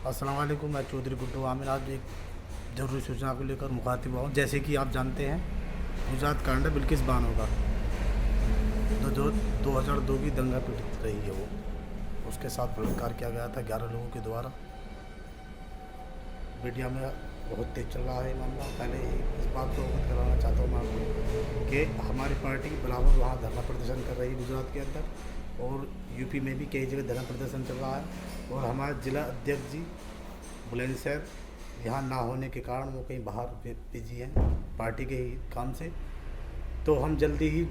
अस्सलाम वालेकुम। मैं चौधरी गुड्डू आमिर आज एक ज़रूरी सूचना को लेकर मुखातिब हुआ हूँ। जैसे कि आप जानते हैं, गुजरात कांड है बिल्किस बानो का, तो जो 2002 की दंगा पीड़ित रही है, वो उसके साथ बलात्कार किया गया था 11 लोगों के द्वारा। मीडिया में बहुत तेज चल रहा है मामला। पहले इस बात को अवगत कराना चाहता हूँ मैं आपको कि हमारी पार्टी बराबर वहाँ धरना प्रदर्शन कर रही है गुजरात के अंदर, और यूपी में भी कई जगह धरना प्रदर्शन चल रहा है। और हमारे जिला अध्यक्ष जी बुलंदशहर यहाँ ना होने के कारण वो कहीं बाहर बिजी हैं पार्टी के ही काम से। तो हम जल्दी ही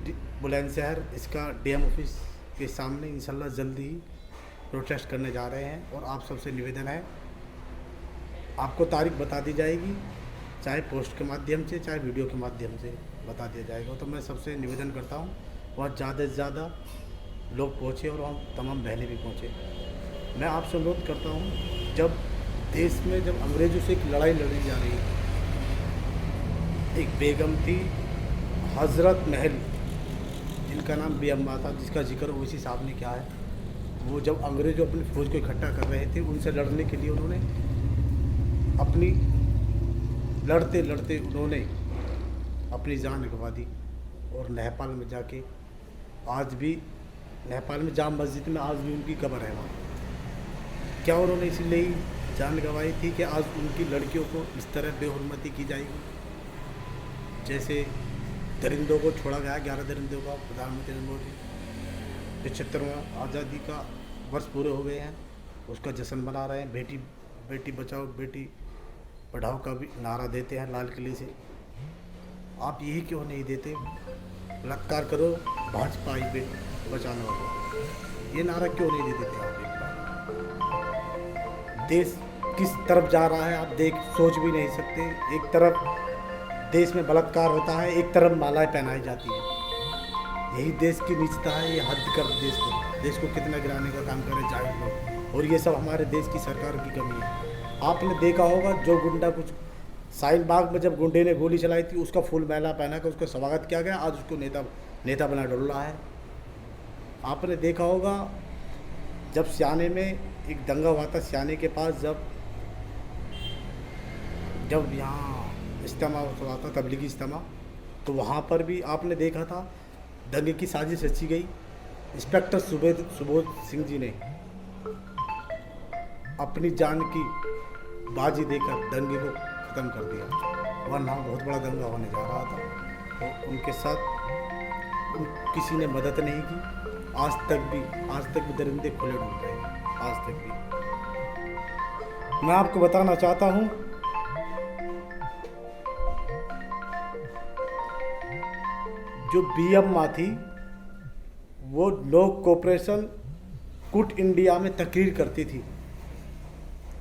बुलंदशहर इसका डीएम ऑफिस के सामने इंशाल्लाह जल्दी ही प्रोटेस्ट करने जा रहे हैं। और आप सबसे निवेदन है, आपको तारीख बता दी जाएगी, चाहे पोस्ट के माध्यम से चाहे वीडियो के माध्यम से बता दिया जाएगा। तो मैं सबसे निवेदन करता हूँ वहाँ ज़्यादा से ज़्यादा लोग पहुँचे और वहाँ तमाम बहनें भी पहुँचे। मैं आपसे अनुरोध करता हूँ, जब देश में जब अंग्रेज़ों से एक लड़ाई लड़ी जा रही है, एक बेगम थी हज़रत महल, जिनका नाम बेअम्मा था, जिसका जिक्र ओवैसी साहब ने किया है। वो जब अंग्रेज़ों अपनी फ़ौज को इकट्ठा कर रहे थे, उनसे लड़ने के लिए उन्होंने अपनी लड़ते लड़ते उन्होंने अपनी जान गंवा दी। और नेपाल में जाके आज भी नेपाल में जाम मस्जिद में आज भी उनकी कब्र है वहाँ। क्या उन्होंने इसलिए ही जान गंवाई थी कि आज उनकी लड़कियों को इस तरह बेहुरमती की जाएगी? जैसे दरिंदों को छोड़ा गया, 11 दरिंदों का प्रधानमंत्री नरेंद्र मोदी 75वां आज़ादी का वर्ष पूरे हो गए हैं, उसका जश्न मना रहे हैं। बेटी बचाओ बेटी पढ़ाओ का भी नारा देते हैं लाल किले से। आप यही क्यों नहीं देते, बलात्कार करो भाजपा ही पे बचाने वालों, ये नारा क्यों नहीं दे देते आप? एक बार देश किस तरफ जा रहा है आप सोच भी नहीं सकते। एक तरफ देश में बलात्कार होता है, एक तरफ मालाएं पहनाई जाती है। यही देश की नीचता है, ये हद कर देश को कितना गिराने का काम करे जाहिर लोग। और ये सब हमारे देश की सरकार की कमी है। आपने देखा होगा, जो गुंडा कुछ शाहीन बाग में जब गुंडे ने गोली चलाई थी, उसका फुल मैला पहना कर उसका स्वागत किया गया, आज उसको नेता बना डोल रहा है। आपने देखा होगा, जब सियाने में एक दंगा हुआ था, सियाने के पास जब यहाँ इज्तिमा हुआ था, तबलीगी इज्तिमा, तो वहाँ पर भी आपने देखा था दंगे की साजिश रची गई। इंस्पेक्टर सुबोध सिंह जी ने अपनी जान की बाजी देकर दंगे को ख़त्म कर दिया, वरना बहुत बड़ा दंगा होने जा रहा था। तो उनके साथ किसी ने मदद नहीं की। आज तक भी दरिंदे खुले ढूंढ रहे हैं, आज तक भी। मैं आपको बताना चाहता हूँ, जो बेअम्मा थी वो लोक कोऑपरेशन कुट इंडिया में तकरीर करती थी,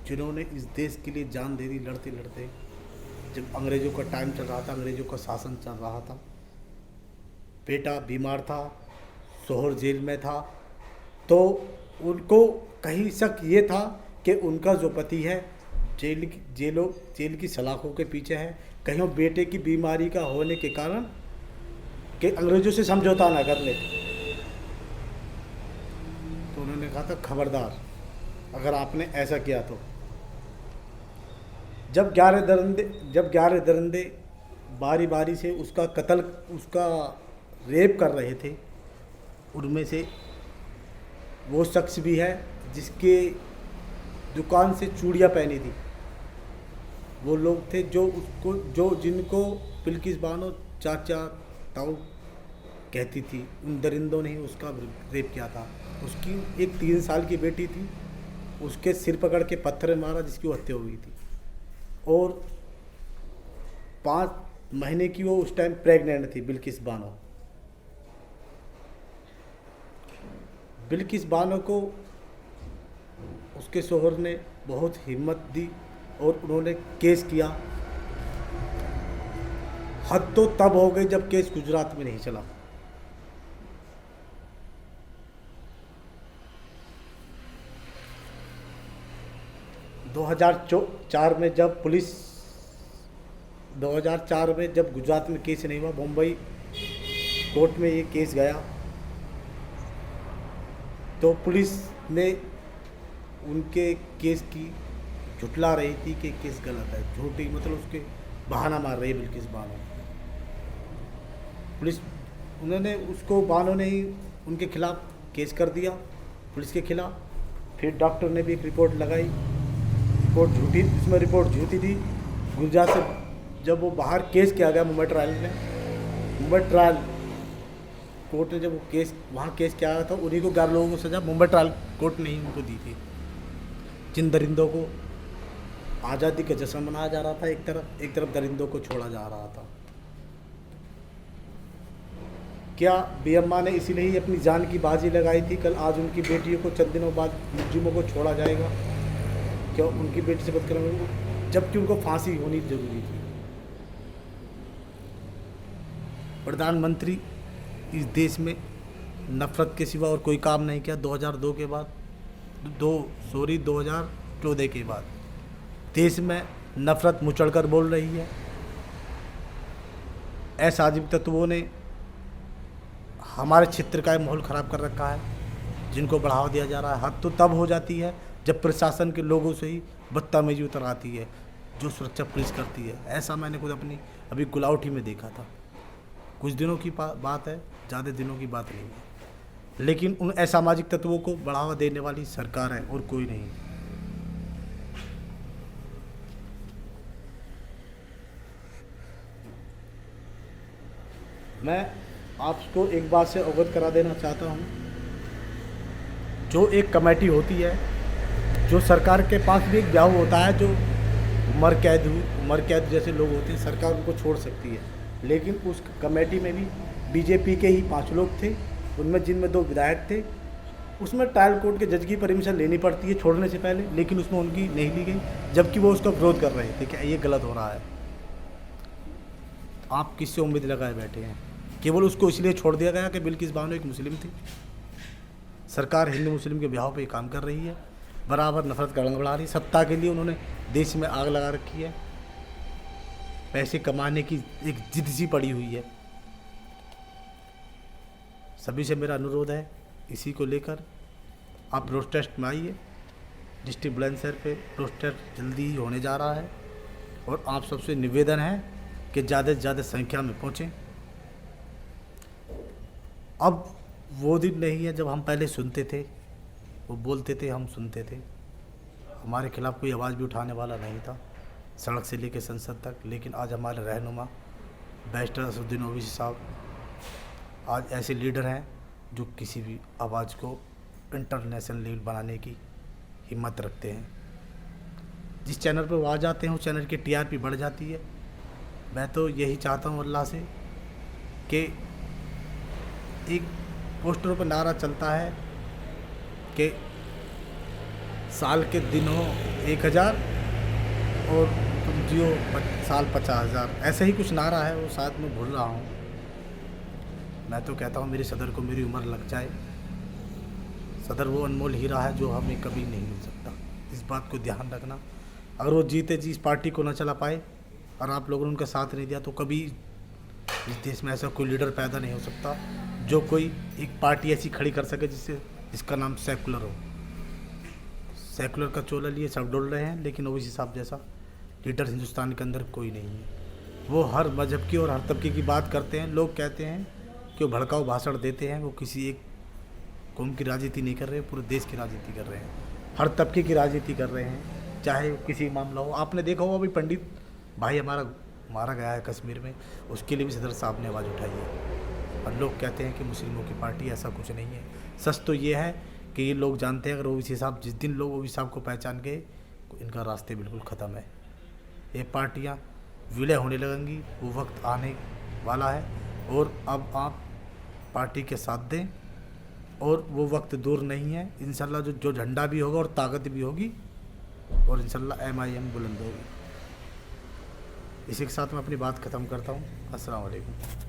जिन्होंने इस देश के लिए जान दे दी लड़ते लड़ते। जब अंग्रेज़ों का टाइम चल रहा था, अंग्रेज़ों का शासन चल रहा था, बेटा बीमार था, शोहर जेल में था, तो उनको कहीं शक ये था कि उनका जो पति है जेल की सलाखों के पीछे है। कहीं वो बेटे की बीमारी का होने के कारण कि अंग्रेज़ों से समझौता ना कर ले, तो उन्होंने कहा था खबरदार अगर आपने ऐसा किया तो। जब 11 दरिंदे बारी बारी से उसका रेप कर रहे थे, उनमें से वो शख्स भी है जिसके दुकान से चूड़ियाँ पहनी थी। वो लोग थे जिनको बिल्किस बानो चाचा ताऊ कहती थी, उन दरिंदों ने ही उसका रेप किया था। उसकी एक 3 साल की बेटी थी, उसके सिर पकड़ के पत्थर मारा, जिसकी हत्या हुई थी। और 5 महीने की वो उस टाइम प्रेग्नेंट थी, बिल्किस बानो को उसके शोहर ने बहुत हिम्मत दी और उन्होंने केस किया। हद तो तब हो गई जब केस गुजरात में नहीं चला। ...2004 में जब गुजरात में केस नहीं हुआ, मुंबई कोर्ट में ये केस गया, तो पुलिस ने उनके केस की झुटला रही थी कि केस गलत है, झूठी मतलब उसके बहाना मार रही है बिल्किस बानो। पुलिस उन्होंने उसको बानो ने ही उनके खिलाफ केस कर दिया पुलिस के खिलाफ। फिर डॉक्टर ने भी एक रिपोर्ट लगाई, रिपोर्ट झूठी, इसमें रिपोर्ट झूठी थी। गुजरात से जब वो बाहर केस किया गया मुंबई ट्रायल में, मुंबई ट्रायल कोर्ट ने जब वो केस वहाँ केस किया गया था, उन्हीं को 11 लोगों को सज़ा मुंबई ट्रायल कोर्ट ने ही उनको दी थी। जिन दरिंदों को आज़ादी का जश्न मनाया जा रहा था, एक तरफ दरिंदों को छोड़ा जा रहा था। क्या बीएमआर ने इसीलिए ही अपनी जान की बाजी लगाई थी? कल आज उनकी बेटियों को चंद दिनों बाद मुलजिमों को छोड़ा जाएगा, क्या उनकी बेटी से बदकरमी, जबकि उनको फांसी होनी जरूरी थी। प्रधानमंत्री इस देश में नफरत के सिवा और कोई काम नहीं किया। 2002 के बाद 2014 के बाद देश में नफरत मुचड़कर बोल रही है। असामाजिक तत्वों ने हमारे क्षेत्र का माहौल ख़राब कर रखा है, जिनको बढ़ावा दिया जा रहा है। हद तो तब हो जाती है जब प्रशासन के लोगों से ही बदतमीजी उतर आती है, जो सुरक्षा पुलिस करती है। ऐसा मैंने खुद अपनी अभी गुलावटी में देखा था। कुछ दिनों की बात है, ज़्यादा दिनों की बात नहीं है। लेकिन उन असामाजिक तत्वों को बढ़ावा देने वाली सरकार है और कोई नहीं। मैं आपको एक बात से अवगत करा देना चाहता हूँ। जो एक कमेटी होती है, जो सरकार के पास भी एक ब्याह होता है, जो उम्र कैद जैसे लोग होते हैं, सरकार उनको छोड़ सकती है। लेकिन उस कमेटी में भी बीजेपी के ही 5 लोग थे, उनमें जिनमें 2 विधायक थे। उसमें ट्रायल कोर्ट के जज की परमिशन लेनी पड़ती है छोड़ने से पहले, लेकिन उसमें उनकी नहीं ली गई, जबकि वो उसका विरोध कर रहे थे कि ये गलत हो रहा है। आप किससे उम्मीद लगाए बैठे हैं? केवल उसको इसलिए छोड़ दिया गया कि बिल्किस बानो एक मुस्लिम थी। सरकार हिंदू मुस्लिम के ब्याह पे काम कर रही है, बराबर नफरत का रंग बढ़ा रही है। सत्ता के लिए उन्होंने देश में आग लगा रखी है, पैसे कमाने की एक जिद सी पड़ी हुई है। सभी से मेरा अनुरोध है, इसी को लेकर आप प्रोटेस्ट में आइए। डिस्ट्रिक्ट बुलंदशहर पे प्रोटेस्ट जल्दी ही होने जा रहा है और आप सबसे निवेदन है कि ज़्यादा से ज़्यादा संख्या में पहुँचें। अब वो दिन नहीं है जब हम पहले सुनते थे, वो बोलते थे, हम सुनते थे, हमारे खिलाफ कोई आवाज़ भी उठाने वाला नहीं था, सड़क से लेकर संसद तक। लेकिन आज हमारे रहनुमा बैरिस्टर असदुद्दीन ओवैसी साहब आज ऐसे लीडर हैं जो किसी भी आवाज़ को इंटरनेशनल लेवल बनाने की हिम्मत रखते हैं। जिस चैनल पर वो आ जाते हैं उस चैनल की टीआरपी बढ़ जाती है। मैं तो यही चाहता हूँ अल्लाह से कि एक पोस्टरों पर नारा चलता है कि साल के दिन हो 1000 और तुम जियो साल 50,000, ऐसे ही कुछ नारा है, वो शायद मैं भूल रहा हूँ। मैं तो कहता हूँ मेरे सदर को मेरी उम्र लग जाए, सदर वो अनमोल हीरा है जो हमें कभी नहीं मिल सकता। इस बात को ध्यान रखना। अगर वो जीते जी इस पार्टी को न चला पाए और आप लोगों ने उनका साथ नहीं दिया, तो कभी इस देश में ऐसा कोई लीडर पैदा नहीं हो सकता जो कोई एक पार्टी ऐसी खड़ी कर सके जिसका नाम सेकुलर हो। सेकुलर का चोला लिए सब डोल रहे हैं, लेकिन ओवैसी साहब जैसा लीडर हिंदुस्तान के अंदर कोई नहीं है। वो हर मजहब की और हर तबके की बात करते हैं। लोग कहते हैं कि वो भड़काऊ भाषण देते हैं, वो किसी एक कौम की राजनीति नहीं कर रहे, पूरे देश की राजनीति कर रहे हैं, हर तबके की राजनीति कर रहे हैं, चाहे किसी मामला हो। आपने देखा होगा अभी पंडित भाई हमारा मारा गया है कश्मीर में, उसके लिए भी सदर साहब ने आवाज़ उठाई है। और लोग कहते हैं कि मुस्लिमों की पार्टी, ऐसा कुछ नहीं है। सच तो ये है कि ये लोग जानते हैं अगर ओवैसी साहब, जिस दिन लोग ओवैसी साहब को पहचान गए, इनका रास्ते बिल्कुल ख़त्म है। ये पार्टियाँ विलय होने लगेंगी, वो वक्त आने वाला है। और अब आप पार्टी के साथ दें, और वो वक्त दूर नहीं है। इंशाल्लाह जो झंडा भी होगा और ताकत भी होगी, और इंशाल्लाह MIM बुलंद होगी। इसी के साथ मैं अपनी बात ख़त्म करता हूँ। अस्सलाम वालेकुम।